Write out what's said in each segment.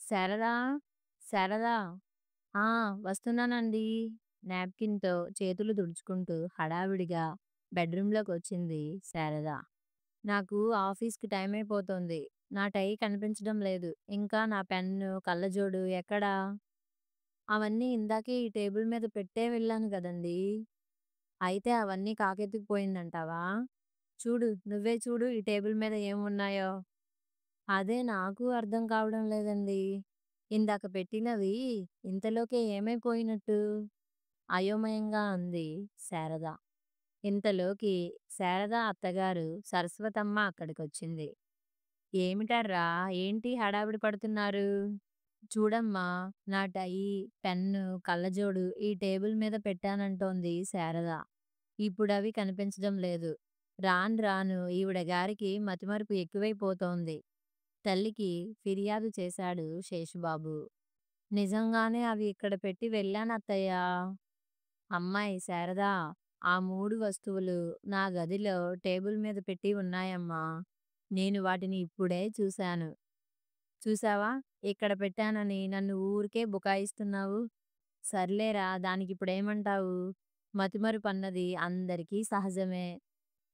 శారదా! శారదా! ఆ! వస్తున్నానండి. నాప్కిన్‌తో చేతులు తుడుచుకుంటూ హడావిడిగా బెడ్‌రూమ్‌లోకొచ్చింది శారద. నాకు ఆఫీస్‌కి టైమైపోతోంది. నా టై కనిపించడం లేదు. ఇంకా నా పెన్ను, కళ్ళజోడు ఎక్కడా? అవన్నీ ఇందాకే ఈ టేబుల్ మీద పెట్టే వెళ్ళాను గదండీ! అయితే అవన్నీ కాకెత్తుకుపోయిందంటావా? చూడు, నువ్వే చూడు ఈ టేబుల్ మీద ఏమున్నాయో? అదే నాకు అర్థం కావడం లేదండి. ఇందాక పెట్టినవి ఇంతలోకే ఏమైపోయినట్టు? అయోమయంగా అంది శారద. ఇంతలోకి శారద అత్తగారు సరస్వతమ్మ అక్కడికొచ్చింది. ఏమిటర్రా? ఏంటి హడావిడి పడుతున్నారు? చూడమ్మా, నా టై, పెన్ను, కళ్ళజోడు ఈ టేబుల్ మీద పెట్టానంటోంది శారద. ఇప్పుడవి కనిపించడం లేదు. రాను రాను ఈవిడ గారికి మతిమరుపు ఎక్కువైపోతోంది. తల్లికి ఫిర్యాదు చేశాడు శేషుబాబు. నిజంగానే అవి ఇక్కడ పెట్టి వెళ్ళానత్తయ్యా. అమ్మాయి శారదా! ఆ 3 వస్తువులు నా గదిలో టేబుల్ మీద పెట్టి ఉన్నాయమ్మా. నేను వాటిని ఇప్పుడే చూశాను. చూశావా? ఇక్కడ పెట్టానని నన్ను ఊరికే బుకాయిస్తున్నావు. సర్లేరా, దానికిప్పుడేమంటావు? మతిమరుపన్నది అందరికీ సహజమే.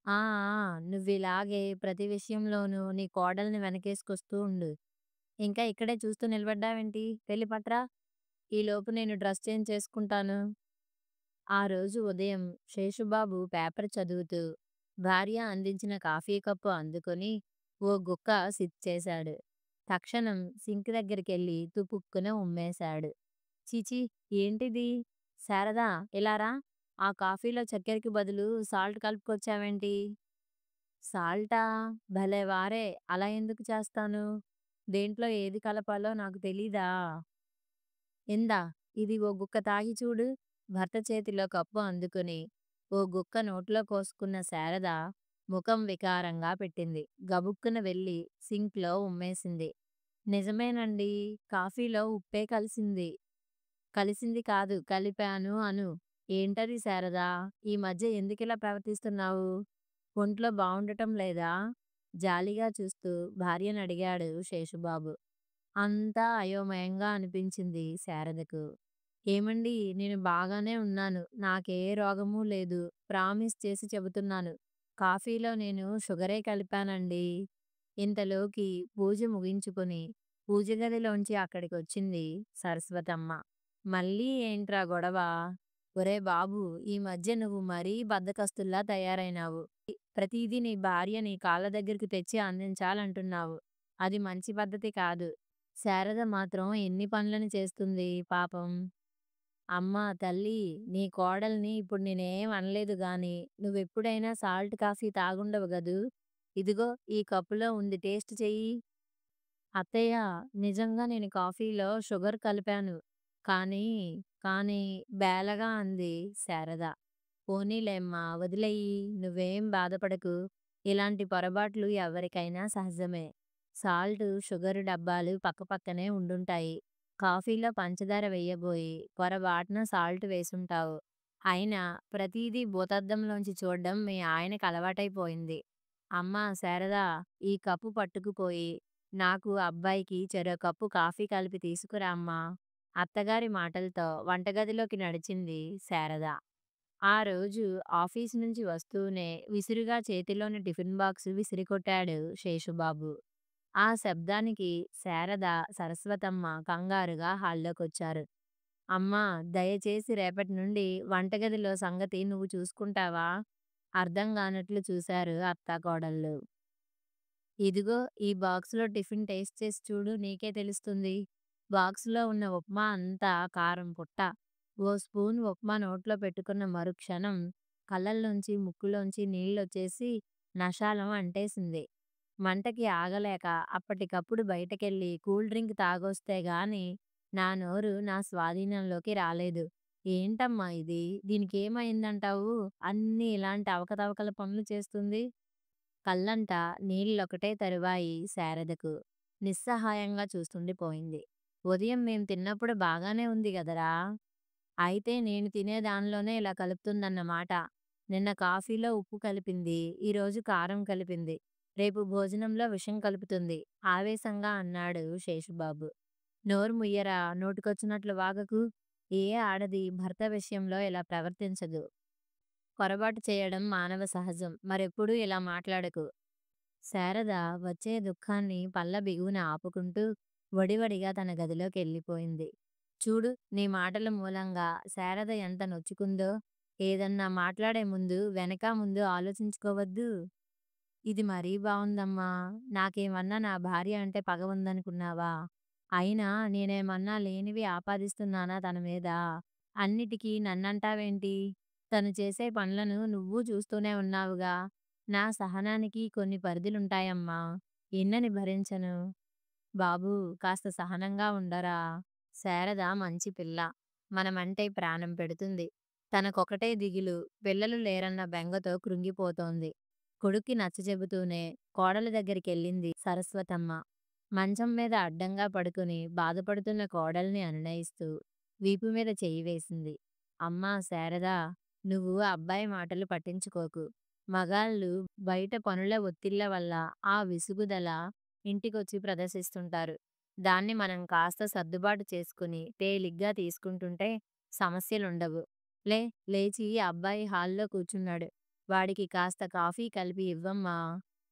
ఆ! ఆ! నువ్విలాగే ప్రతి విషయంలోనూ నీ కోడల్ని వెనకేసుకొస్తూ ఉండు. ఇంకా ఇక్కడే చూస్తూ నిలబడ్డావేంటి? వెళ్ళి పట్రా. ఈలోపు నేను డ్రెస్ చేంజ్ చేసుకుంటాను. ఆ రోజు ఉదయం శేషుబాబు పేపర్ చదువుతూ భార్య అందించిన కాఫీ కప్పు అందుకొని ఓ గుక్క సిప్ చేశాడు. తక్షణం సింక్ దగ్గరికెళ్ళి తుపుక్కున ఉమ్మేశాడు. చీచీ! ఏంటిది? శారదా, ఇలా రా. ఆ కాఫీలో చక్కెరకి బదులు సాల్ట్ కలుపుకొచ్చావేంటి? సాల్టా? భలే వారే! అలా ఎందుకు చేస్తాను? దేంట్లో ఏది కలపాలో నాకు తెలీదా? ఇందా, ఇది ఓ గుక్క తాగి చూడు. భర్త చేతిలో కప్పు అందుకుని ఓ గుక్క నోట్లో కోసుకున్న శారద ముఖం వికారంగా పెట్టింది. గబుక్కున వెళ్ళి సింక్లో ఉమ్మేసింది. నిజమేనండి, కాఫీలో ఉప్పే కలిసింది. కలిసింది కాదు, కలిపాను అను. ఏంటది శారదా? ఈ మధ్య ఎందుకిలా ప్రవర్తిస్తున్నావు? ఒంట్లో బావుండటం లేదా? జాలిగా చూస్తూ భార్యనడిగాడు శేషుబాబు. అంతా అయోమయంగా అనిపించింది శారదకు. ఏమండీ, నేను బాగానే ఉన్నాను. నాకే రోగమూ లేదు. ప్రామిస్ చేసి చెబుతున్నాను. కాఫీలో నేను షుగరే కలిపానండీ. ఇంతలోకి పూజ ముగించుకొని పూజ గదిలోంచి అక్కడికొచ్చింది సరస్వతమ్మ. మళ్ళీ ఏంట్రా గొడవ? ఒరేయ్ బాబూ! ఈ మధ్య నువ్వు మరీ బద్ధకస్తుల్లా తయారైనావు. ప్రతీదీ నీ భార్య నీ కాళ్ళ దగ్గరికి తెచ్చి అందించాలంటున్నావు. అది మంచి పద్ధతి కాదు. శారద మాత్రం ఎన్ని పనులని చేస్తుంది పాపం. అమ్మా తల్లీ! నీ కోడల్ని ఇప్పుడు నేనేం అనలేదు గాని, నువ్వెప్పుడైనా సాల్ట్ కాఫీ తాగుండవు గదూ! ఇదిగో ఈ కప్పులో ఉంది, టేస్ట్ చెయ్యి. అత్తయ్య, నిజంగా నేను కాఫీలో షుగర్ కలిపాను. కానీ, కానీ బేలగా అంది శారద. పోనీలేమ్మా, వదిలెయ్యి. నువ్వేం బాధపడకు. ఇలాంటి పొరబాట్లు ఎవరికైనా సహజమే. సాల్టు, షుగరు డబ్బాలు పక్కపక్కనే ఉండుంటాయి. కాఫీలో పంచదార వెయ్యబోయి పొరబాటున సాల్ట్ వేసుంటావు. అయినా ప్రతీదీ భూతద్దంలోంచి చూడ్డం మీ ఆయనకి అలవాటైపోయింది. అమ్మా శారదా! ఈ కప్పు పట్టుకుపోయి నాకు, అబ్బాయికి చెరో కప్పు కాఫీ కలిపి తీసుకురా అమ్మా. అత్తగారి మాటలతో వంటగదిలోకి నడిచింది శారద. ఆ రోజు ఆఫీసు నుంచి వస్తూనే విసురుగా చేతిలోని టిఫిన్ బాక్సు విసిరికొట్టాడు శేషుబాబు. ఆ శబ్దానికి శారద, సరస్వతమ్మ కంగారుగా హాల్లోకొచ్చారు. అమ్మా, దయచేసి రేపటి నుండి వంటగదిలో సంగతి నువ్వు చూసుకుంటావా? అర్థం గానట్లు చూశారు అత్తాకోడళ్ళు. ఇదిగో ఈ బాక్సులో టిఫిన్ టేస్ట్ చేసి చూడు, నీకే తెలుస్తుంది. బాక్సులో ఉన్న ఉప్మా అంతా కారం పుట్ట. ఓ స్పూన్ ఉప్మా నోట్లో పెట్టుకున్న మరుక్షణం కళ్ళల్లోంచి ముక్కులోంచి నీళ్ళొచ్చేసి నషాలం అంటేసింది. మంటకి ఆగలేక అప్పటికప్పుడు బయటకెళ్ళి కూల్ డ్రింక్ తాగొస్తే గాని నా నోరు నా స్వాధీనంలోకి రాలేదు. ఏంటమ్మా ఇది? దీనికేమైందంటావు? అన్నీ ఇలాంటి అవకతవకల పనులు చేస్తుంది. కళ్ళంట నీళ్ళొకటే తరువాయి శారదకు. నిస్సహాయంగా చూస్తుండిపోయింది. ఉదయం మేం తిన్నప్పుడు బాగానే ఉంది గదరా! అయితే నేను తినే దానిలోనే ఇలా కలుపుతుందన్నమాట. నిన్న కాఫీలో ఉప్పు కలిపింది, ఈరోజు కారం కలిపింది. రేపు భోజనంలో విషం కలుపుతుంది ఆవేశంగా అన్నాడు శేషుబాబు. నోరు ముయ్యరా, నోటికొచ్చినట్లు వాగకు. ఏ ఆడది భర్త విషయంలో ఇలా ప్రవర్తించదు. పొరపాటు చేయడం మానవ సహజం. మరెప్పుడూ ఇలా మాట్లాడకు. శారద వచ్చే దుఃఖాన్ని పళ్ళ బిగువున ఆపుకుంటూ వడివడిగా తన గదిలోకెళ్ళిపోయింది. చూడు, నీ మాటల మూలంగా శారద ఎంత నొచ్చుకుందో. ఏదన్నా మాట్లాడే ముందు వెనక ముందు ఆలోచించుకోవద్దు. ఇది మరీ బావుందమ్మా! నాకేమన్నా నా భార్య అంటే పగ ఉందనుకున్నావా? అయినా నేనేమన్నా లేనివి ఆపాదిస్తున్నానా తన మీద? అన్నిటికీ నన్నంటావేంటి? తను చేసే పనులను నువ్వూ చూస్తూనే ఉన్నావుగా! నా సహనానికి కొన్ని పరిధులుంటాయమ్మా! ఎన్నని భరించను? బాబూ, కాస్త సహనంగా ఉండరా! శారద మంచి పిల్ల. మనమంటే ప్రాణం పెడుతుంది. తనకొకటే దిగులు, పిల్లలు లేరన్న బెంగతో కృంగిపోతోంది. కొడుక్కి నచ్చచెబుతూనే కోడలి దగ్గరికెళ్ళింది సరస్వతమ్మ. మంచం మీద అడ్డంగా పడుకుని బాధపడుతున్న కోడల్ని అనునయిస్తూ వీపు మీద చెయ్యి వేసింది. అమ్మా శారదా! నువ్వు అబ్బాయి మాటలు పట్టించుకోకు. మగాళ్ళు బయట పనుల ఒత్తిళ్ళ వల్ల ఆ విసుగుదల ఇంటికొచ్చి ప్రదర్శిస్తుంటారు. దాన్ని మనం కాస్త సర్దుబాటు చేసుకుని తేలిగ్గా తీసుకుంటుంటే సమస్యలుండవు. లే లేచి అబ్బాయి హాల్లో కూర్చున్నాడు. వాడికి కాస్త కాఫీ కలిపి ఇవ్వమ్మా.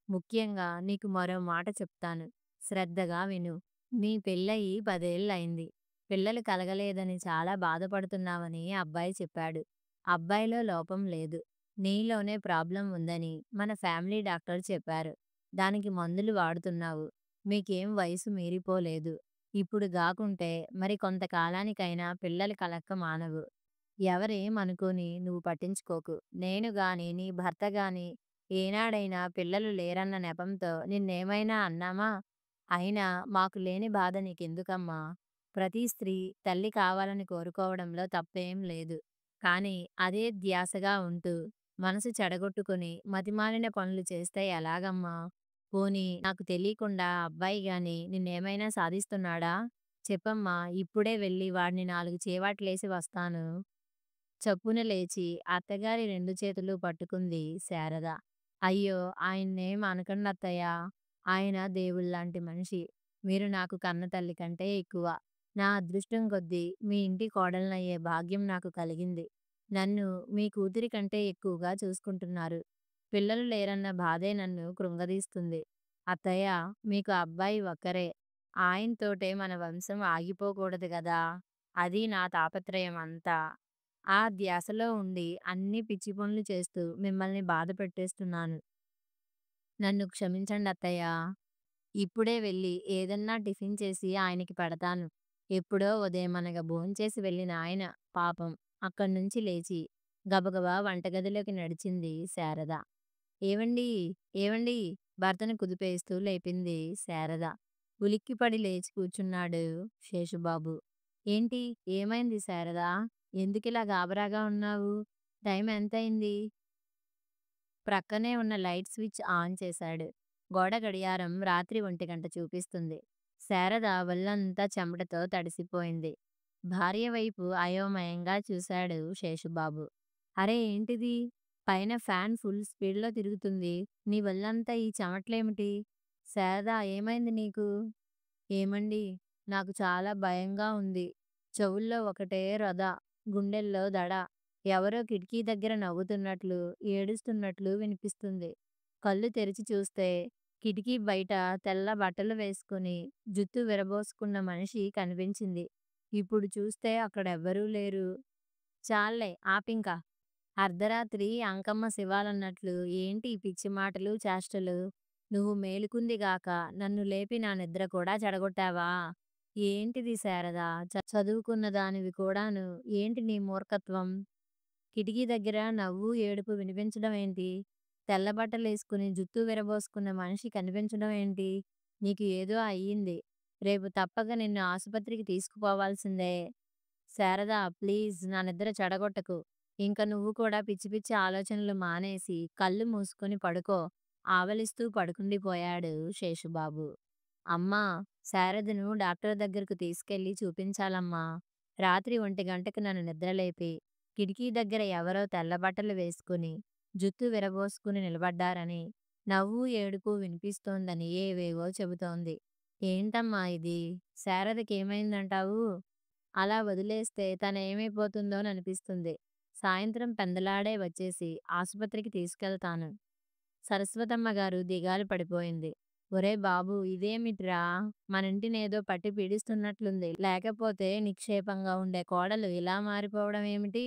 ముఖ్యంగా నీకు మరో మాట చెప్తాను. శ్రద్ధగా విను. నీ పెళ్ళయి 10 ఏళ్లయింది. పిల్లలు కలగలేదని చాలా బాధపడుతున్నావని అబ్బాయి చెప్పాడు. అబ్బాయిలో లోపం లేదు. నీలోనే ప్రాబ్లం ఉందని మన ఫ్యామిలీ డాక్టర్ చెప్పారు. దానికి మందులు వాడుతున్నావు. మీకేం వయసు మీరిపోలేదు. ఇప్పుడు గాకుంటే మరి కొంతకాలానికైనా పిల్లలు కలక్క మానవు. ఎవరేమనుకోని నువ్వు పట్టించుకోకు. నేను గాని, నీ భర్త గాని ఏనాడైనా పిల్లలు లేరన్న నెపంతో నిన్నేమైనా అన్నామా? అయినా మాకు లేని బాధ నీకెందుకమ్మా? ప్రతి స్త్రీ తల్లి కావాలని కోరుకోవడంలో తప్పేం లేదు. కానీ అదే ధ్యాసగా ఉంటూ మనసు చెడగొట్టుకుని మతిమాలిన పనులు చేస్తే ఎలాగమ్మా? పోనీ నాకు తెలీకుండా అబ్బాయి గాని నిన్నేమైనా సాధిస్తున్నాడా? చెప్పమ్మా, ఇప్పుడే వెళ్ళి వాడిని 4 చీవాట్లేసి వస్తాను. చప్పున లేచి అత్తగారి 2 చేతులు పట్టుకుంది శారద. అయ్యో, ఆయన్నేం అనకండత్తయ్యా! ఆయన దేవుళ్ళలాంటి మనిషి. మీరు నాకు కన్నతల్లి కంటే ఎక్కువ. నా అదృష్టం కొద్దీ మీ ఇంటి కోడలినయ్యే భాగ్యం నాకు కలిగింది. నన్ను మీ కూతురి కంటే ఎక్కువగా చూసుకుంటున్నారు. పిల్లలు లేరన్న బాధే నన్ను కృంగదీస్తుంది. అత్తయ్య, మీకు అబ్బాయి ఒక్కరే. ఆయనతోటే మన వంశం ఆగిపోకూడదు గదా! అది నా తాపత్రయం అంతా. ఆ ధ్యాసలో ఉండి అన్ని పిచ్చి పనులు చేస్తూ మిమ్మల్ని బాధ పెట్టేస్తున్నాను. నన్ను క్షమించండత్తయ్య. ఇప్పుడే వెళ్ళి ఏదన్నా టిఫిన్ చేసి ఆయనకి పెడతాను. ఎప్పుడో ఉదయమనగా భోంచేసి వెళ్ళిన ఆయన పాపం అక్కడ్నుంచి లేచి గబగబా వంటగదిలోకి నడిచింది శారద. ఏవండీ! ఏవండీ! భర్తను కుదిపేస్తూ లేపింది శారద. ఉలిక్కిపడి లేచి కూర్చున్నాడు శేషుబాబు. ఏంటి? ఏమైంది శారదా? ఎందుకిలా గాబరాగా ఉన్నావు? టైం ఎంతయింది? ప్రక్కనే ఉన్న లైట్ స్విచ్ ఆన్ చేశాడు. గోడ గడియారం రాత్రి 1 చూపిస్తుంది. శారద ఒళ్ళంతా చెమటతో తడిసిపోయింది. భార్య వైపు అయోమయంగా చూశాడు శేషుబాబు. అరే, ఏంటిది? పైన ఫ్యాన్ ఫుల్ స్పీడ్‌లో తిరుగుతుంది. నీ ఒళ్ళంతా ఈ చెమట్లేమిటి? శారదా, ఏమైంది నీకు? ఏమండీ, నాకు చాలా భయంగా ఉంది. చెవుల్లో ఒకటే రొద, గుండెల్లో దడ. ఎవరో కిటికీ దగ్గర నవ్వుతున్నట్లు, ఏడుస్తున్నట్లు వినిపిస్తుంది. కళ్ళు తెరిచి చూస్తే కిటికీ బయట తెల్ల బట్టలు వేసుకుని, జుత్తు విరబోసుకున్న మనిషి కనిపించింది. ఇప్పుడు చూస్తే అక్కడెవ్వరూ లేరు. చాల్లే ఆపింక. అర్ధరాత్రి అంకమ్మ శివాలన్నట్లు ఏంటి ఈ పిచ్చి మాటలు, చేష్టలు? నువ్వు మేలుకుందిగాక నన్ను లేపి నా నిద్ర కూడా చెడగొట్టావా? ఏంటిది శారదా? చదువుకున్న దానివి కూడాను. ఏంటి నీ మూర్ఖత్వం? కిటికీ దగ్గర నవ్వు, ఏడుపు వినిపించడం ఏంటి? తెల్లబట్టలేసుకుని జుత్తు విరబోసుకున్న మనిషి కనిపించడం ఏంటి? నీకు ఏదో అయ్యింది. రేపు తప్పక నిన్ను ఆసుపత్రికి తీసుకుపోవాల్సిందే. శారదా, ప్లీజ్ నా నిద్ర చెడగొట్టకు. ఇంక నువ్వు కూడా పిచ్చి పిచ్చి ఆలోచనలు మానేసి కళ్ళు మూసుకొని పడుకో. ఆవలిస్తూ పడుకుండిపోయాడు శేషుబాబు. అమ్మా, శారదను డాక్టర్ దగ్గరకు తీసుకెళ్ళి చూపించాలమ్మా. రాత్రి 1 నన్ను నిద్రలేపి కిటికీ దగ్గర ఎవరో తెల్లబట్టలు వేసుకుని జుత్తు విరబోసుకుని నిలబడ్డారని, నవ్వు ఏడుపు వినిపిస్తోందని ఏవేవో చెబుతోంది. ఏంటమ్మా ఇది? శారదకేమైందంటావు? అలా వదిలేస్తే తనేమైపోతుందోననిపిస్తుంది. సాయంత్రం పెందలాడే వచ్చేసి ఆసుపత్రికి తీసుకెళ్తాను. సరస్వతమ్మ గారు దిగాలు పడిపోయింది. ఒరేయ్ బాబూ! ఇదేమిట్రా? మనింటినేదో పట్టి పీడిస్తున్నట్లుంది. లేకపోతే నిక్షేపంగా ఉండే కోడలు ఇలా మారిపోవడం ఏమిటి?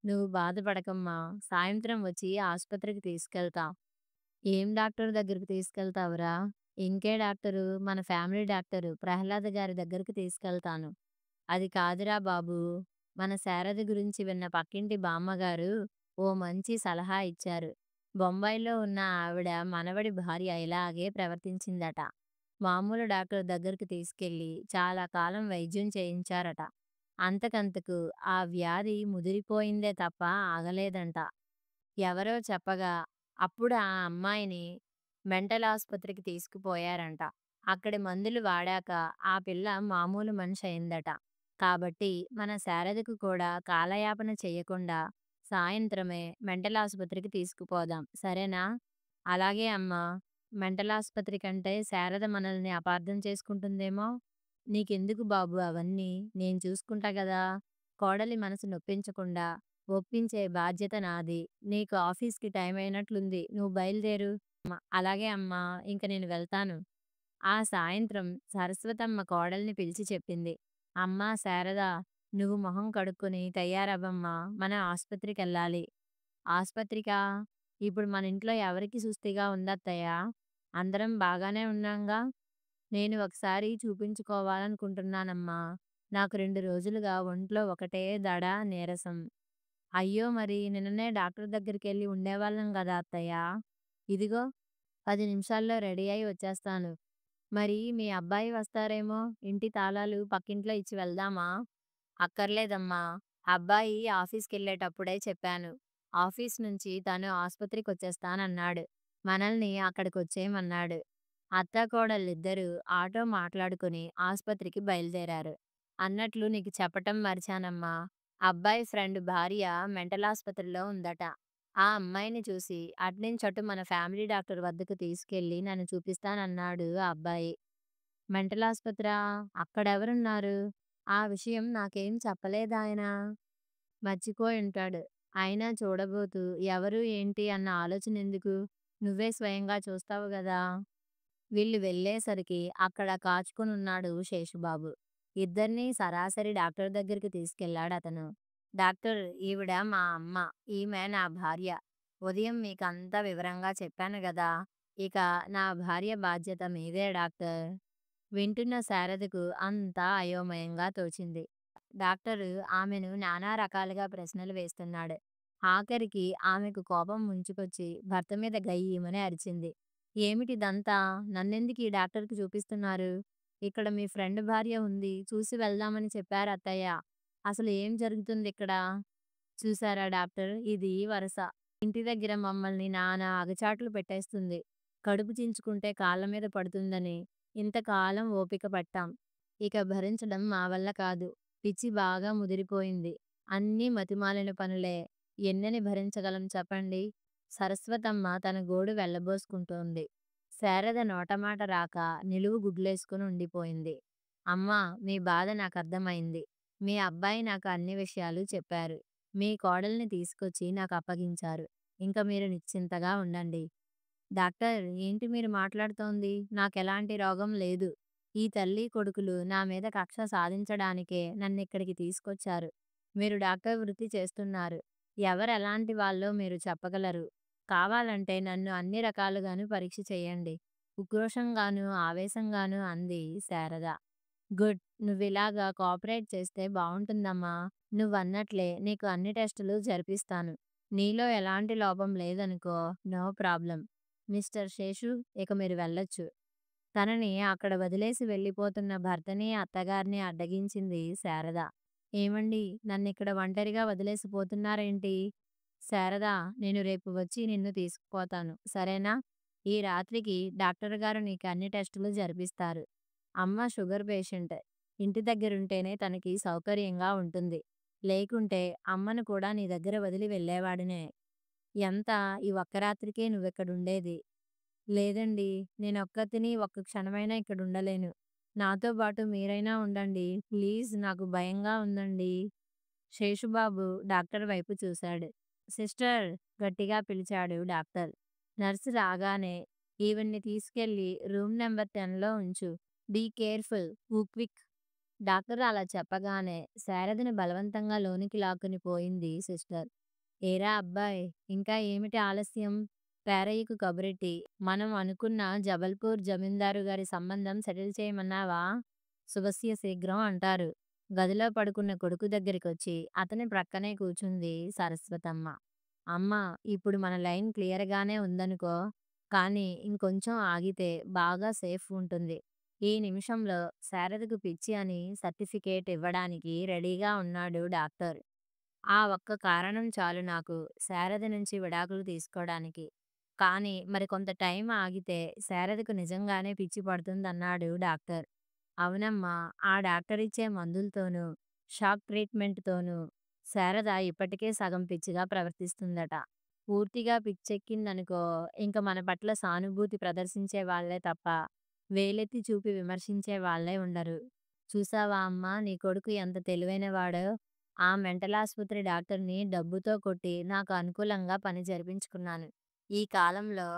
నువ్వు బాధపడకమ్మా! సాయంత్రం వచ్చి ఆసుపత్రికి తీసుకెళ్తా. ఏం డాక్టర్ దగ్గరికి తీసుకెళ్తావురా? ఇంకే డాక్టరు, మన ఫ్యామిలీ డాక్టరు ప్రహ్లాద గారి దగ్గరికి తీసుకెళ్తాను. అది కాదురా బాబూ! మన శారద గురించి విన్న పక్కింటి బామ్మగారు ఓ మంచి సలహా ఇచ్చారు. బొంబాయిలో ఉన్న ఆవిడ మనవడి భార్య ఇలాగే ప్రవర్తించిందట. మామూలు డాక్టర్ దగ్గరికి తీసుకెళ్ళి చాలా కాలం వైద్యం చేయించారట. అంతకంతకు ఆ వ్యాధి ముదిరిపోయిందే తప్ప ఆగలేదంట. ఎవరో చెప్పగా అప్పుడు ఆ అమ్మాయిని మెంటల్ ఆస్పత్రికి తీసుకుపోయారంట. అక్కడి మందులు వాడాక ఆ పిల్ల మామూలు మనిషయిందట. కాబట్టి మన శారదకు కూడా కాలయాపన చెయ్యకుండా సాయంత్రమే మెంటల్ ఆసుపత్రికి తీసుకుపోదాం. సరేనా? అలాగే అమ్మా! మెంటల్ ఆస్పత్రి కంటే శారద మనల్ని అపార్థం చేసుకుంటుందేమో? నీకెందుకు బాబు అవన్నీ? నేను చూసుకుంటా గదా! కోడలి మనసు నొప్పించకుండా ఒప్పించే బాధ్యత నాది. నీకు ఆఫీస్‌కి టైమయినట్లుంది. నువ్వు బయలుదేరు. అలాగే అమ్మా! ఇంక నేను వెళ్తాను. ఆ సాయంత్రం సరస్వతమ్మ కోడల్ని పిలిచి చెప్పింది. అమ్మా శారదా! నువ్వు మొహం కడుక్కొని తయారవ్వమ్మా! మనం ఆస్పత్రికెళ్ళాలి. ఆస్పత్రికా? ఇప్పుడు మనింట్లో ఎవరికి సుస్థిగా ఉందత్తయ్యా? అందరం బాగానే ఉన్నాంగా? నేను ఒకసారి చూపించుకోవాలనుకుంటున్నానమ్మా! నాకు 2 రోజులుగా ఒంట్లో ఒకటే దడ, నీరసం. అయ్యో! మరి నిన్ననే డాక్టర్ దగ్గరికెళ్ళి ఉండేవాళ్ళం గదా అత్తయ్యా! ఇదిగో 10 నిమిషాల్లో రెడీ అయి వచ్చేస్తాను. మరి మీ అబ్బాయి వస్తారేమో? ఇంటి తాళాలు పక్కింట్లో ఇచ్చి వెళ్దామా? అక్కర్లేదమ్మా! అబ్బాయి ఆఫీస్‌కెళ్ళేటప్పుడే చెప్పాను. ఆఫీస్ నుంచి తను ఆస్పత్రికొచ్చేస్తానన్నాడు. మనల్ని అక్కడికొచ్చేయమన్నాడు. అత్తాకోడళ్ళిద్దరూ ఆటో మాట్లాడుకుని ఆస్పత్రికి బయలుదేరారు. అన్నట్లు నీకు చెప్పటం మరిచానమ్మా! అబ్బాయి ఫ్రెండ్ భార్య మెంటల్ ఆస్పత్రిలో ఉందట. ఆ అమ్మాయిని చూసి అట్నుంచటు మన ఫ్యామిలీ డాక్టర్ వద్దకు తీసుకెళ్ళి నన్ను చూపిస్తానన్నాడు ఆ అబ్బాయి. మెంటల్ ఆస్పత్రా? అక్కడెవరున్నారు? ఆ విషయం నాకేం చెప్పలేదాయన. మర్చిపోయుంటాడు. అయినా చూడబోతూ ఎవరు ఏంటి అన్న ఆలోచనెందుకు? నువ్వే స్వయంగా చూస్తావు గదా! వీళ్ళు వెళ్ళేసరికి అక్కడ కాచుకొనున్నాడు శేషుబాబు. ఇద్దరినీ సరాసరి డాక్టర్ దగ్గరికి తీసుకెళ్ళాడతను. డాక్టర్ ఈవిడ మా అమ్మ. ఈమె నా భార్య. ఉదయం మీకంతా వివరంగా చెప్పాను గదా! ఇక నా భార్య బాధ్యత మీదే డాక్టర్. వింటున్న శారదకు అంతా అయోమయంగా తోచింది. డాక్టరు ఆమెను నానా రకాలుగా ప్రశ్నలు వేస్తున్నాడు. ఆఖరికి ఆమెకు కోపం ముంచుకొచ్చి భర్త మీద గయ్యిమని అరిచింది. ఏమిటిదంతా? నన్నెందుకీ డాక్టర్‌కి చూపిస్తున్నారు? ఇక్కడ మీ ఫ్రెండ్ భార్య ఉంది. చూసి వెళ్దామని చెప్పారత్తయ్య. అసలు ఏం జరుగుతుందిక్కడ? చూసారా డాక్టర్ ఇది వరస. ఇంటి దగ్గర మమ్మల్ని నానా అగచాట్లు పెట్టేస్తుంది. కడుపు చించుకుంటే కాళ్ళ మీద పడుతుందని ఇంతకాలం ఓపిక పట్టాం. ఇక భరించడం మా వల్ల కాదు. పిచ్చి బాగా ముదిరిపోయింది. అన్నీ మతిమాలిన పనులే. ఎన్నని భరించగలం చెప్పండి? సరస్వతమ్మ తన గోడు వెళ్ళబోసుకుంటోంది. శారద నోటమాట రాక నిలువు గుడ్లేసుకుని ఉండిపోయింది. అమ్మా! మీ బాధ నాకర్థమైంది. మీ అబ్బాయి నాకు అన్ని విషయాలు చెప్పారు. మీ కోడల్ని తీసుకొచ్చి నాకప్పగించారు. ఇంక మీరు నిశ్చింతగా ఉండండి. డాక్టర్ ఏంటి మీరు మాట్లాడుతోంది? నాకెలాంటి రోగం లేదు. ఈ తల్లి కొడుకులు నా మీద కక్ష సాధించడానికే నన్నిక్కడికి తీసుకొచ్చారు. మీరు డాక్టర్ వృత్తి చేస్తున్నారు. ఎవరెలాంటి వాళ్ళో మీరు చెప్పగలరు. కావాలంటే నన్ను అన్ని రకాలుగాను పరీక్ష చెయ్యండి. ఉక్రోషంగానూ, ఆవేశంగానూ అంది శారద. గుడ్. నువ్విలాగా కోఆపరేట్ చేస్తే బావుంటుందమ్మా! నువ్వన్నట్లే నీకు అన్ని టెస్టులు జరిపిస్తాను. నీలో ఎలాంటి లోపం లేదనుకో నో ప్రాబ్లమ్. మిస్టర్ శేషు ఇక మీరు వెళ్ళొచ్చు. తనని అక్కడ వదిలేసి వెళ్ళిపోతున్న భర్తని, అత్తగారిని అడ్డగించింది శారద. ఏవండీ నన్నిక్కడ ఒంటరిగా వదిలేసి పోతున్నారేంటి? శారదా! నేను రేపు వచ్చి నిన్ను తీసుకుపోతాను. సరేనా? ఈ రాత్రికి డాక్టర్ గారు నీకు అన్ని టెస్టులు జరిపిస్తారు. అమ్మ షుగర్ పేషెంట్. ఇంటి దగ్గరుంటేనే తనకి సౌకర్యంగా ఉంటుంది. లేకుంటే అమ్మను కూడా నీ దగ్గర వదిలి వెళ్ళేవాడినే. ఎంత ఈ ఒక్క రాత్రికే నువ్విక్కడుండేది. లేదండి. నేనొక్కతిని ఒక్క క్షణమైనా ఇక్కడుండలేను. నాతో పాటు మీరైనా ఉండండి. ప్లీజ్ నాకు భయంగా ఉందండి. శేషుబాబు డాక్టర్ వైపు చూశాడు. సిస్టర్! గట్టిగా పిలిచాడు డాక్టర్. నర్సు రాగానే ఈవిడ్ని తీసుకెళ్ళి రూమ్ నంబర్ 10లో ఉంచు. Be careful. హూ క్విక్. డాక్టర్ అలా చెప్పగానే శారదని బలవంతంగా లోనికి లాక్కుని పోయింది సిస్టర్. ఏరా అబ్బాయ్! ఇంకా ఏమిటి ఆలస్యం? పేరయ్యకు కబురెట్టి మనం అనుకున్న జబల్పూర్ జమీందారు గారి సంబంధం సెటిల్ చేయమన్నావా? శుభస్య శీఘ్రం అంటారు. గదిలో పడుకున్న కొడుకు దగ్గరికొచ్చి అతని ప్రక్కనే కూర్చుంది సరస్వతమ్మ. అమ్మా! ఇప్పుడు మన లైన్ క్లియర్‌గానే ఉందనుకో. కానీ ఇంకొంచెం ఆగితే బాగా సేఫ్ ఉంటుంది. ఈ నిమిషంలో శారదకు పిచ్చి అని సర్టిఫికేట్ ఇవ్వడానికి రెడీగా ఉన్నాడు డాక్టర్. ఆ ఒక్క కారణం చాలు నాకు శారద నుంచి విడాకులు తీసుకోడానికి. కానీ మరి కొంత టైం ఆగితే శారదకు నిజంగానే పిచ్చి పడుతుందన్నాడు డాక్టర్. అవునమ్మా! ఆ డాక్టరిచ్చే మందులతోనూ, షాక్ ట్రీట్‌మెంట్‌తోనూ శారద ఇప్పటికే సగం పిచ్చిగా ప్రవర్తిస్తుందట. పూర్తిగా పిచ్చెక్కిందనుకో ఇంక మన పట్ల సానుభూతి ప్రదర్శించే వాళ్ళే తప్ప, వేలెత్తి చూపి విమర్శించే వాళ్ళే ఉండరు. చూసావా అమ్మా నీ కొడుకు ఎంత తెలివైనవాడో! ఆ మెంటలాసుపత్రి డాక్టర్‌ని డబ్బుతో కొట్టి నాకు అనుకూలంగా పని జరిపించుకున్నాను. ఈ కాలంలో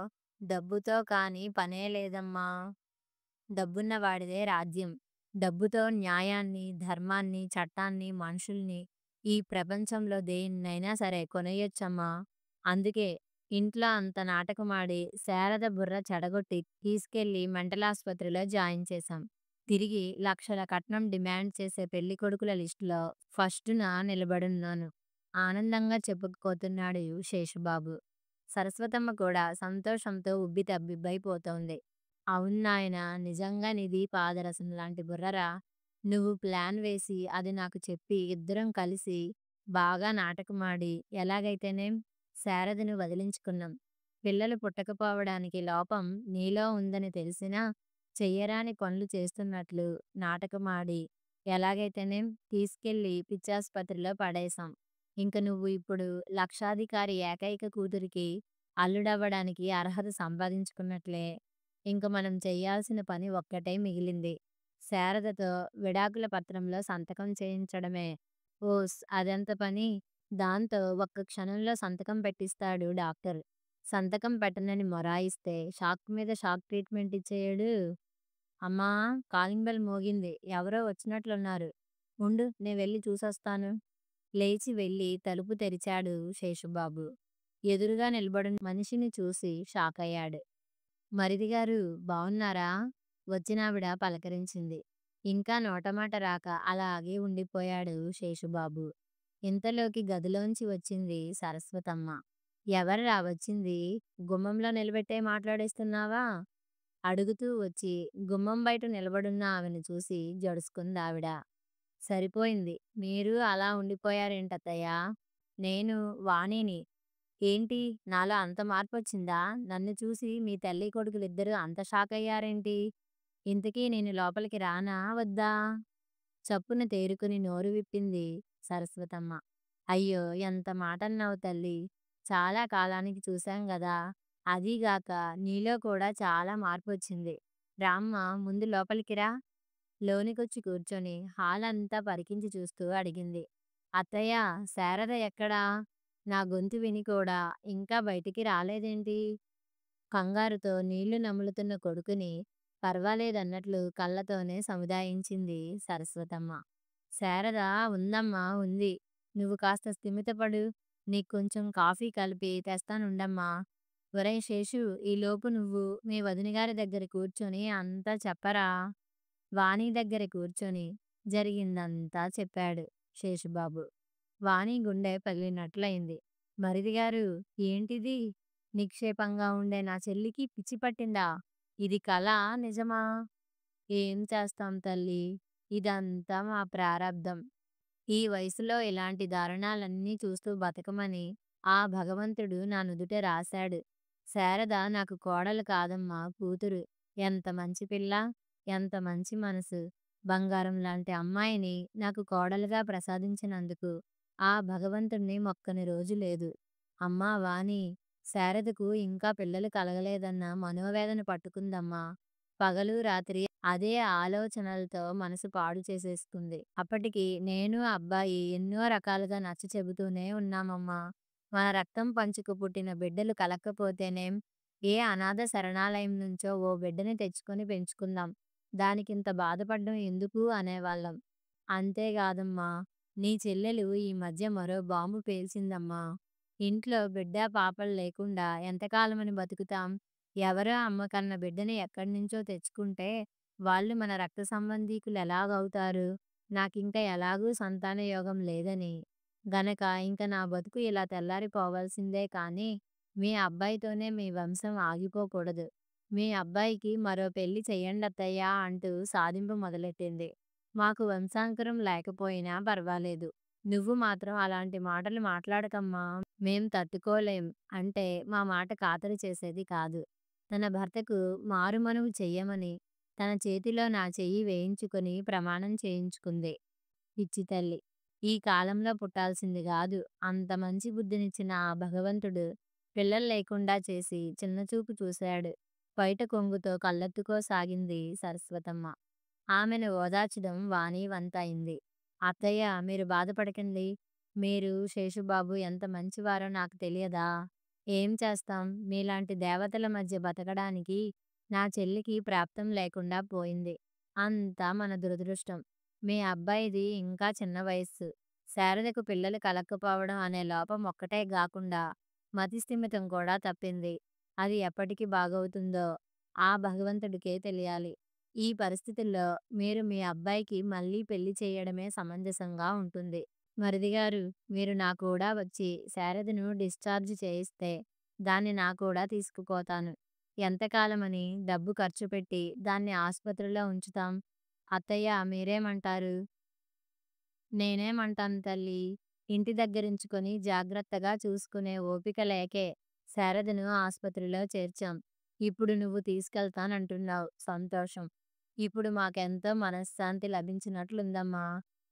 డబ్బుతో కాని పనే లేదమ్మా! డబ్బున్నవాడిదే రాజ్యం. డబ్బుతో న్యాయాన్ని, ధర్మాన్ని, చట్టాన్ని, మనుషుల్ని ఈ ప్రపంచంలో దేన్నైనా సరే కొనేయొచ్చమ్మా! అందుకే ఇంట్లో అంత నాటకమాడి శారద బుర్ర చెడగొట్టి తీసుకెళ్ళి మెంటలాసుపత్రిలో జాయిన్ చేశాం. తిరిగి లక్షల కట్నం డిమాండ్ చేసే పెళ్ళికొడుకుల లిస్టులో ఫస్టున నిలబడున్నాను. ఆనందంగా చెప్పుకుపోతున్నాడు శేషుబాబు. సరస్వతమ్మ కూడా సంతోషంతో ఉబ్బితబ్బిబ్బైపోతోంది. అవును నాయనా! నిజంగా నీది పాదరసం లాంటి బుర్రరా! నువ్వు ప్లాన్ వేసి, అది నాకు చెప్పి, ఇద్దరం కలిసి బాగా నాటకమాడి, ఎలాగైతేనేం శారదను వదిలించుకున్నాం. పిల్లలు పుట్టకపోవడానికి లోపం నీలో ఉందని తెలిసినా, చెయ్యరాని పనులు చేస్తున్నట్లు నాటకమాడి, ఎలాగైతేనేం తీసుకెళ్ళి పిచ్చాసుపత్రిలో పడేశాం. ఇంక నువ్వు ఇప్పుడు లక్షాధికారి ఏకైక కూతురికి అల్లుడవ్వడానికి అర్హత సంపాదించుకున్నట్లే. ఇంక మనం చెయ్యాల్సిన పని ఒక్కటే మిగిలింది. శారదతో విడాకుల పత్రంలో సంతకం చేయించడమే. ఓస్ అదెంత పని! దాంతో ఒక్క క్షణంలో సంతకం పెట్టిస్తాడు డాక్టర్. సంతకం పెట్టనని మొరాయిస్తే షాక్ మీద షాక్ ట్రీట్మెంట్ ఇచ్చేయడు. అమ్మా! కాలింగ్ బెల్ మోగింది. ఎవరో వచ్చినట్లున్నారు. ఉండు నే వెళ్ళి చూసొస్తాను. లేచి వెళ్ళి తలుపు తెరిచాడు శేషుబాబు. ఎదురుగా నిలబడిన మనిషిని చూసి షాకయ్యాడు. మరిదిగారు బావున్నారా? వచ్చినావిడ పలకరించింది. ఇంకా నోటమాట రాక అలాగే ఉండిపోయాడు శేషుబాబు. ఇంతలోకి గదిలోంచి వచ్చింది సరస్వతమ్మ. ఎవర్రా వచ్చింది? గుమ్మంలో నిలబెట్టే మాట్లాడేస్తున్నావా? అడుగుతూ వచ్చి గుమ్మం బయట నిలబడున్న ఆమెను చూసి జడుసుకుందావిడ. సరిపోయింది. మీరు అలా ఉండిపోయారేంటత్తయ్యా? నేను వాణిని. ఏంటి నాలో అంత మార్పొచ్చిందా? నన్ను చూసి మీ తల్లి కొడుకులిద్దరూ అంత షాకయ్యారేంటి? ఇంతకీ నేను లోపలికి రానా? వద్దా? చప్పున తేరుకుని నోరు విప్పింది సరస్వతమ్మ. అయ్యో! ఎంత మాటన్నావు తల్లీ! చాలా కాలానికి చూశాం గదా! అదీగాక నీలో కూడా చాలా మార్పొచ్చింది. రామ్మా ముందు లోపలికి రా. లోనికొచ్చి కూర్చొని హాలంతా పరికించి చూస్తూ అడిగింది. అత్తయ్యా! శారద ఎక్కడా? నా గొంతు విని కూడా ఇంకా బయటికి రాలేదేంటి? కంగారుతో నీళ్లు నములుతున్న కొడుకుని పర్వాలేదన్నట్లు కళ్ళతోనే సముదాయించింది సరస్వతమ్మ. శారద ఉందమ్మా ఉంది. నువ్వు కాస్త స్థిమితపడు. నీక్కొంచెం కాఫీ కలిపి తెస్తానుండమ్మా. ఒరేయ్ శేషు! ఈలోపు నువ్వు మీ వదినగారి దగ్గర కూర్చొని అంతా చెప్పరా? వాణి దగ్గర కూర్చొని జరిగిందంతా చెప్పాడు శేషుబాబు. వాణి గుండె పగిలినట్లయింది. మరిదిగారు ఏంటిది? నిక్షేపంగా ఉండే నా చెల్లికి పిచ్చి పట్టిందా? ఇది కలా? నిజమా? ఏం చేస్తాం తల్లీ! ఇదంతా మా ప్రారబ్ధం. ఈ వయసులో ఇలాంటి దారుణాలన్నీ చూస్తూ బతకమని ఆ భగవంతుడు నా నుదుట రాశాడు. శారద నాకు కోడలు కాదమ్మా కూతురు. ఎంత మంచి పిల్ల! ఎంత మంచి మనసు! బంగారం లాంటి అమ్మాయిని నాకు కోడలుగా ప్రసాదించినందుకు ఆ భగవంతుణ్ణి మొక్కని రోజు లేదు. అమ్మా వాణి! శారదకు ఇంకా పిల్లలు కలగలేదన్న మనోవేదన పట్టుకుందమ్మా. పగలు, రాత్రి అదే ఆలోచనలతో మనసు పాడు చేసేసుకుంది. అప్పటికి నేను, అబ్బాయి ఎన్నో రకాలుగా నచ్చచెబుతూనే ఉన్నామమ్మా. మన రక్తం పంచుకు పుట్టిన బిడ్డలు కలక్కపోతేనేం, ఏ అనాథ శరణాలయం నుంచో ఓ బిడ్డని తెచ్చుకొని పెంచుకుందాం. దానికింత బాధపడడం ఎందుకు అనేవాళ్ళం. అంతేగాదమ్మా, నీ చెల్లెలు ఈ మధ్య మరో బాంబు పేల్చిందమ్మా. ఇంట్లో బిడ్డ పాపలు లేకుండా ఎంతకాలమని బతుకుతాం? ఎవరో అమ్మ కన్న బిడ్డని ఎక్కడ్నుంచో తెచ్చుకుంటే వాళ్ళు మన రక్త సంబంధీకులెలాగవుతారు? నాకింక ఎలాగూ సంతాన యోగం లేదని గనక ఇంక నా బతుకు ఇలా తెల్లారిపోవాల్సిందే కానీ, మీ అబ్బాయితోనే మీ వంశం ఆగిపోకూడదు. మీ అబ్బాయికి మరో పెళ్లి చెయ్యండత్తయ్యా అంటూ సాధింపు మొదలెట్టింది. మాకు వంశాంకురం లేకపోయినా పర్వాలేదు. నువ్వు మాత్రం అలాంటి మాటలు మాట్లాడకమ్మా! మేం తట్టుకోలేం అంటే మా మాట ఖాతరు చేసేది కాదు. తన భర్తకు మారుమనువు చెయ్యమని తన చేతిలో నా చెయ్యి వేయించుకొని ప్రమాణం చేయించుకుంది. పిచ్చి తల్లి. ఈ కాలంలో పుట్టాల్సింది గాదు. అంత మంచి బుద్ధినిచ్చిన ఆ భగవంతుడు పిల్లలు లేకుండా చేసి చిన్నచూపు చూశాడు. పైట కొంగుతో కళ్ళెత్తుకోసాగింది సరస్వతమ్మ. ఆమెను ఓదార్చడం వాణి వంతయింది. అత్తయ్య, మీరు బాధపడకండి. మీరు, శేషుబాబు ఎంత మంచివారో నాకు తెలియదా? ఏం చేస్తాం, మీలాంటి దేవతల మధ్య బతకడానికి నా చెల్లికి ప్రాప్తం లేకుండా పోయింది. అంతా మన దురదృష్టం. మీ అబ్బాయిది ఇంకా చిన్న వయస్సు. శారదకు పిల్లలు కలక్కపోవడం అనే లోపం ఒక్కటే గాకుండా మతిస్థిమితం కూడా తప్పింది. అది ఎప్పటికి బాగవుతుందో ఆ భగవంతుడికే తెలియాలి. ఈ పరిస్థితుల్లో మీరు మీ అబ్బాయికి మళ్ళీ పెళ్లి చేయడమే సమంజసంగా ఉంటుంది. మరిదిగారు, మీరు నా కూడా వచ్చి శారదను డిశ్చార్జ్ చేయిస్తే దాన్ని నా కూడా తీసుకుపోతాను. ఎంతకాలమని డబ్బు ఖర్చుపెట్టి దాన్ని ఆస్పత్రిలో ఉంచుతాం? అత్తయ్య, మీరేమంటారు? నేనేమంటాను తల్లీ! ఇంటి దగ్గరుంచుకొని జాగ్రత్తగా చూసుకునే ఓపిక లేకే శారదను ఆస్పత్రిలో చేర్చాం. ఇప్పుడు నువ్వు తీసుకెళ్తానంటున్నావు. సంతోషం. ఇప్పుడు మాకెంతో మనశ్శాంతి లభించినట్లుందమ్మా.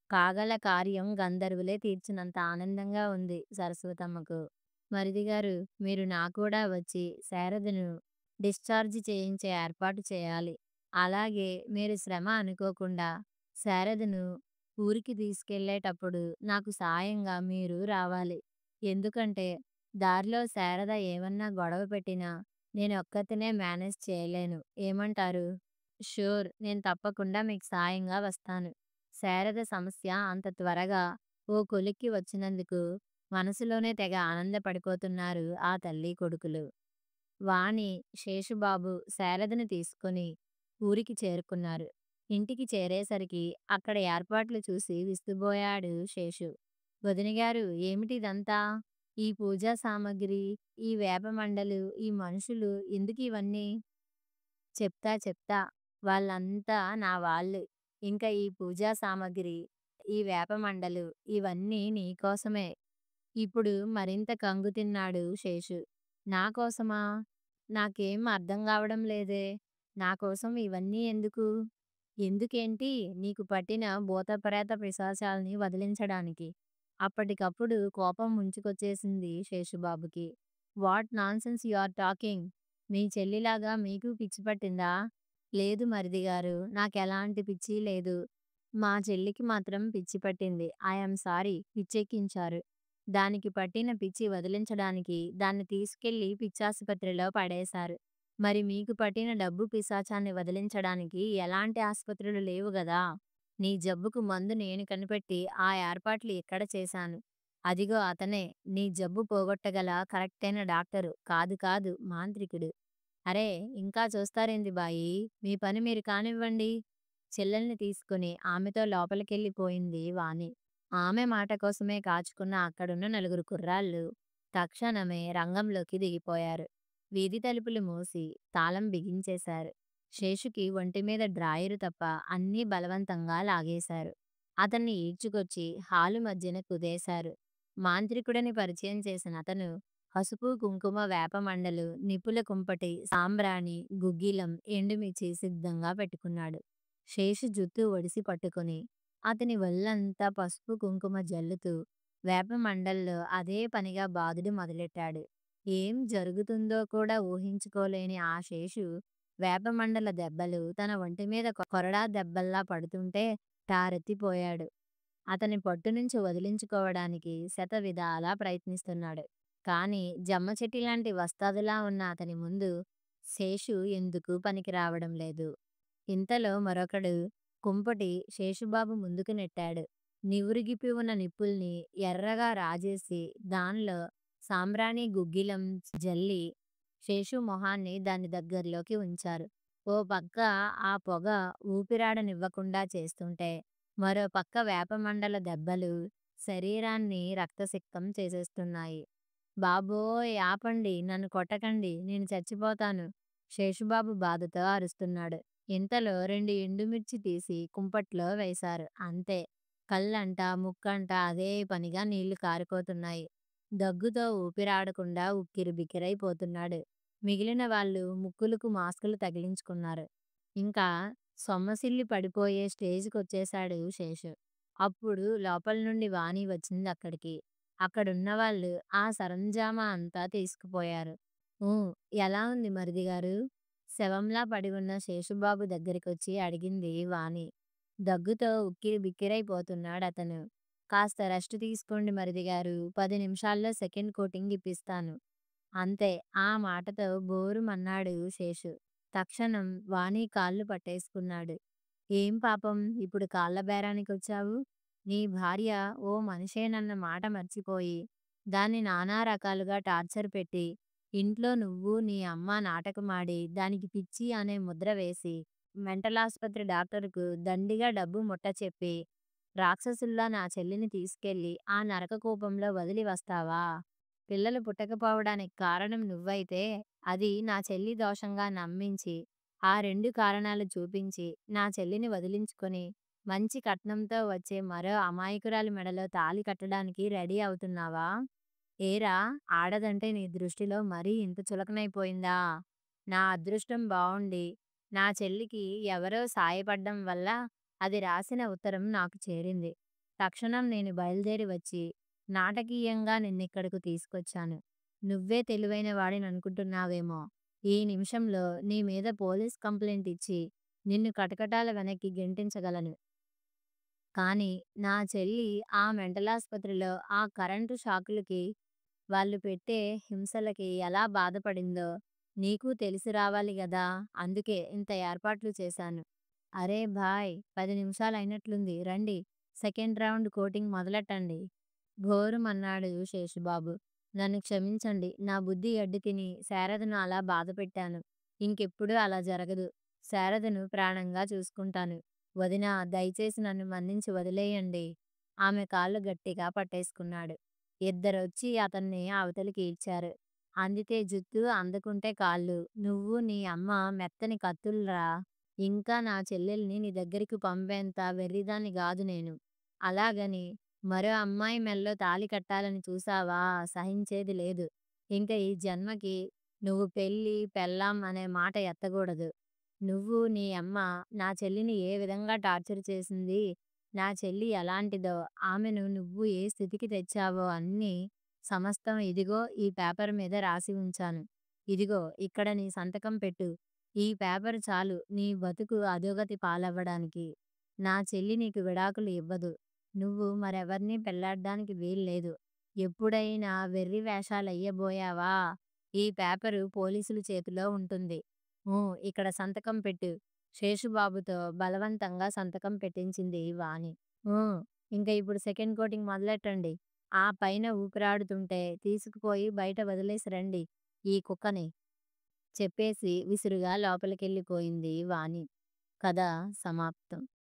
కాగల కార్యం గంధర్వులే తీర్చినంత ఆనందంగా ఉంది సరస్వతమ్మకు. మరిదిగారు, మీరు నా కూడా వచ్చి శారదను డిశ్చార్జ్ చేయించే ఏర్పాటు చేయాలి. అలాగే మీరు శ్రమ అనుకోకుండా శారదను ఊరికి తీసుకెళ్ళేటప్పుడు నాకు సాయంగా మీరు రావాలి. ఎందుకంటే దారిలో శారద ఏమన్నా గొడవ పెట్టినా నేనొక్కతినే మేనేజ్ చేయలేను. ఏమంటారు? షూర్, నేను తప్పకుండా మీకు సాయంగా వస్తాను. శారద సమస్య అంత త్వరగా ఓ కొలిక్కి వచ్చినందుకు మనసులోనే తెగ ఆనందపడిపోతున్నారు ఆ తల్లి కొడుకులు. వాణి, శేషుబాబు శారదను తీసుకొని ఊరికి చేరుకున్నారు. ఇంటికి చేరేసరికి అక్కడ ఏర్పాట్లు చూసి విస్తుబోయాడు శేషు. వదినగారు, ఏమిటిదంతా? ఈ పూజా సామగ్రి, ఈ వేపమండలు, ఈ మనుషులు ఎందుకివన్నీ? చెప్తా. వాళ్ళంతా నా వాళ్ళు. ఇంక ఈ పూజా సామగ్రి, ఈ వేపమండలు ఇవన్నీ నీకోసమే. ఇప్పుడు మరింత కంగుతిన్నాడు శేషు. నా కోసమా? నాకేం అర్థం గావడం లేదే. నా కోసం ఇవన్నీ ఎందుకు? ఎందుకేంటి? నీకు పట్టిన భూత ప్రేత పిశాచాల్ని వదిలించడానికి. అప్పటికప్పుడు కోపం ముంచుకొచ్చేసింది శేషుబాబుకి. What nonsense you are talking? మీ చెల్లిలాగా మీకు పిచ్చి పట్టిందా? లేదు మరిదిగారు, నాకెలాంటి పిచ్చీ లేదు. మా చెల్లికి మాత్రం పిచ్చి పట్టింది. ఐ యామ్ సారీ, పిచ్చెక్కించారు. దానికి పట్టిన పిచ్చి వదిలించడానికి దాన్ని తీసుకెళ్ళి పిచ్చాసుపత్రిలో పడేశారు. మరి మీకు పట్టిన డబ్బు పిశాచాన్ని వదిలించడానికి ఎలాంటి ఆస్పత్రులు లేవు గదా! నీ జబ్బుకు మందు నేను కనిపెట్టి ఆ ఏర్పాట్లు ఇక్కడ చేశాను. అదిగో అతనే నీ జబ్బు పోగొట్టగల కరెక్టైన డాక్టరు. కాదు మాంత్రికుడు. అరే, ఇంకా చూస్తారేంది బాయీ! మీ పని మీరు కానివ్వండి. చెల్లెల్ని తీసుకుని ఆమెతో లోపలికెళ్ళిపోయింది వాణి. ఆమె మాట కోసమే కాచుకున్న అక్కడున్న నలుగురు కుర్రాళ్ళు తక్షణమే రంగంలోకి దిగిపోయారు. వీధి తలుపులు మూసి తాళం బిగించేశారు. శేషుకి ఒంటిమీద డ్రాయరు తప్ప అన్నీ బలవంతంగా లాగేశారు. అతన్ని ఈడ్చుకొచ్చి హాలు మధ్యన కుదేశారు. మాంత్రికుడని పరిచయం చేసిన అతను పసుపు, కుంకుమ, వేపమండలు, నిపుల కుంపటి, సాంబ్రాణి, గుగ్గిలం, ఎండుమిర్చి సిద్ధంగా పెట్టుకున్నాడు. శేషు జుత్తు ఒడిసి పట్టుకుని అతని ఒళ్ళంతా పసుపు, కుంకుమ జల్లుతూ వేపమండల్లో అదే పనిగా బాదుడు మొదలెట్టాడు. ఏం జరుగుతుందో కూడా ఊహించుకోలేని ఆ శేషు వేపమండల దెబ్బలు తన ఒంటి మీద కొరడా దెబ్బల్లా పడుతుంటే ఠారెత్తిపోయాడు. అతని పట్టు నుంచి వదిలించుకోవడానికి శతవిధాలా ప్రయత్నిస్తున్నాడు. కానీ జమ్మ చెట్టు లాంటి వస్తాదులా ఉన్న అతని ముందు శేషు ఎందుకూ పనికి రావడం లేదు. ఇంతలో మరొకడు కుంపటి శేషుబాబు ముందుకు నెట్టాడు. నివురుగిప్పి ఉన్న నిప్పుల్ని ఎర్రగా రాజేసి దానిలో సాంబ్రాణి గుగ్గిలం జల్లి శేషు మొహాన్ని దాని దగ్గరలోకి ఉంచారు. ఓ పక్క ఆ పొగ ఊపిరాడనివ్వకుండా చేస్తుంటే, మరో పక్క వేపమండల దెబ్బలు శరీరాన్ని రక్తసిక్తం చేసేస్తున్నాయి. బాబోయ్! ఆపండి, నన్ను కొట్టకండి, నేను చచ్చిపోతాను, శేషుబాబు బాధతో అరుస్తున్నాడు. ఇంతలో 2 ఎండుమిర్చి తీసి కుంపట్లో వేశారు. అంతే. కళ్ళంట, ముక్కంట అదే పనిగా నీళ్లు కారిపోతున్నాయి. దగ్గుతో ఊపిరాడకుండా ఉక్కిరిబిక్కిరైపోతున్నాడు. మిగిలిన వాళ్ళు ముక్కులకు మాస్కులు తగిలించుకున్నారు. ఇంకా సొమ్మసిల్లి పడిపోయే స్టేజ్‌కొచ్చేశాడు శేషు. అప్పుడు లోపల నుండి వాణి వచ్చిందక్కడికి. అక్కడున్నవాళ్ళు ఆ సరంజామా అంతా తీసుకుపోయారు. ఊ, ఎలా ఉంది మరిదిగారు? శవంలా పడి ఉన్న శేషుబాబు దగ్గరికొచ్చి అడిగింది వాణి. దగ్గుతో ఉక్కిరిబిక్కిరైపోతున్నాడతను. కాస్త రెస్ట్ తీసుకోండి మరిదిగారు, 10 నిమిషాల్లో సెకండ్ కోటింగ్ ఇప్పిస్తాను. అంతే. ఆ మాటతో బోరుమన్నాడు శేషు. తక్షణం వాణి కాళ్ళు పట్టేసుకున్నాడు. ఏం పాపం ఇప్పుడు కాళ్ళ బేరానికొచ్చావు? నీ భార్య ఓ మనిషేనన్న మాట మర్చిపోయి, దాన్ని నానా రకాలుగా టార్చర్ పెట్టి, ఇంట్లో నువ్వు నీ అమ్మ నాటకమాడి, దానికి పిచ్చి అనే ముద్ర వేసి, మెంటలాసుపత్రి డాక్టరుకు దండిగా డబ్బు ముట్టచెప్పి, రాక్షసుల్లా నా చెల్లిని తీసుకెళ్ళి ఆ నరకకూపంలో వదిలి వస్తావా? పిల్లలు పుట్టకపోవడానికి కారణం నువ్వైతే, అది నా చెల్లి దోషంగా నమ్మించి, ఆ 2 కారణాలు చూపించి, నా చెల్లిని వదిలించుకొని, మంచి కట్నంతో వచ్చే మరో అమాయకురాలి మెడలో తాళి కట్టడానికి రెడీ అవుతున్నావా? ఏరా, ఆడదంటే నీ దృష్టిలో మరీ ఇంత చులకనైపోయిందా? నా అదృష్టం బావుండి, నా చెల్లికి ఎవరో సాయపడ్డం వల్ల అది రాసిన ఉత్తరం నాకు చేరింది. తక్షణం నేను బయలుదేరి వచ్చి, నాటకీయంగా నిన్నిక్కడకు తీసుకొచ్చాను. నువ్వే తెలివైన వాడిననుకుంటున్నావేమో! ఈ నిమిషంలో నీ మీద పోలీస్ కంప్లెయింట్ ఇచ్చి, నిన్ను కటకటాల వెనక్కి గెంటించగలను. కానీ నా చెల్లి ఆ మెంటలాసుపత్రిలో ఆ కరెంటు షాకులకి, వాళ్ళు పెట్టే హింసలకి ఎలా బాధపడిందో నీకూ తెలిసి రావాలి గదా! అందుకే ఇంత ఏర్పాట్లు చేశాను. అరే భాయ్! 10 నిమిషాలయినట్లుంది, రండి. సెకండ్ రౌండ్ కోటింగ్ మొదలెట్టండి. భోరుమన్నాడు శేషుబాబు. నన్ను క్షమించండి. నా బుద్ధి అడ్డు తిని శారదను అలా బాధపెట్టాను. ఇంకెప్పుడూ అలా జరగదు. శారదను ప్రాణంగా చూసుకుంటాను. వదినా, దయచేసి నన్ను మన్నించి వదిలేయండి. ఆమె కాళ్ళు గట్టిగా పట్టేసుకున్నాడు. ఇద్దరొచ్చి అతన్ని అవతలికి ఈడ్చారు. అందితే జుత్తు, అందకుంటే కాళ్ళు. నువ్వు నీ అమ్మ మెత్తని కత్తుల్రా. ఇంకా నా చెల్లెల్ని నీ దగ్గరికి పంపేంత వెర్రిదాన్ని గాదు నేను. అలాగని మరో అమ్మాయి మెల్లో తాళి కట్టాలని చూసావా, సహించేది లేదు. ఇంక ఈ జన్మకి నువ్వు పెళ్ళి, పెళ్ళాం అనే మాట ఎత్తకూడదు. నువ్వు నీ అమ్మ నా చెల్లిని ఏ విధంగా టార్చర్ చేసింది, నా చెల్లి ఎలాంటిదో, ఆమెను నువ్వు ఏ స్థితికి తెచ్చావో అన్నీ సమస్తం ఇదిగో ఈ పేపర్ మీద రాసి ఉంచాను. ఇదిగో ఇక్కడ నీ సంతకం పెట్టు. ఈ పేపర్ చాలు నీ బతుకు అధోగతి పాలవ్వడానికి. నా చెల్లి నీకు విడాకులు ఇవ్వదు. నువ్వు మరెవర్నీ పెళ్లాడ్డానికి వీల్లేదు. ఎప్పుడైనా వెర్రి వేషాలెయ్యబోయావా, ఈ పేపరు పోలీసుల చేతిలో ఉంటుంది. ఊ, ఇక్కడ సంతకం పెట్టు. శేషుబాబుతో బలవంతంగా సంతకం పెట్టించింది వాణి. ఊ, ఇంక ఇప్పుడు సెకండ్ కోటింగ్ మొదలెట్టండి. ఆ పైన ఊపిరాడుతుంటే తీసుకుపోయి బయట వదిలేసి రండి ఈ కుక్కని, చెప్పేసి విసురుగా లోపలికెళ్ళిపోయింది వాణి. కథ సమాప్తం.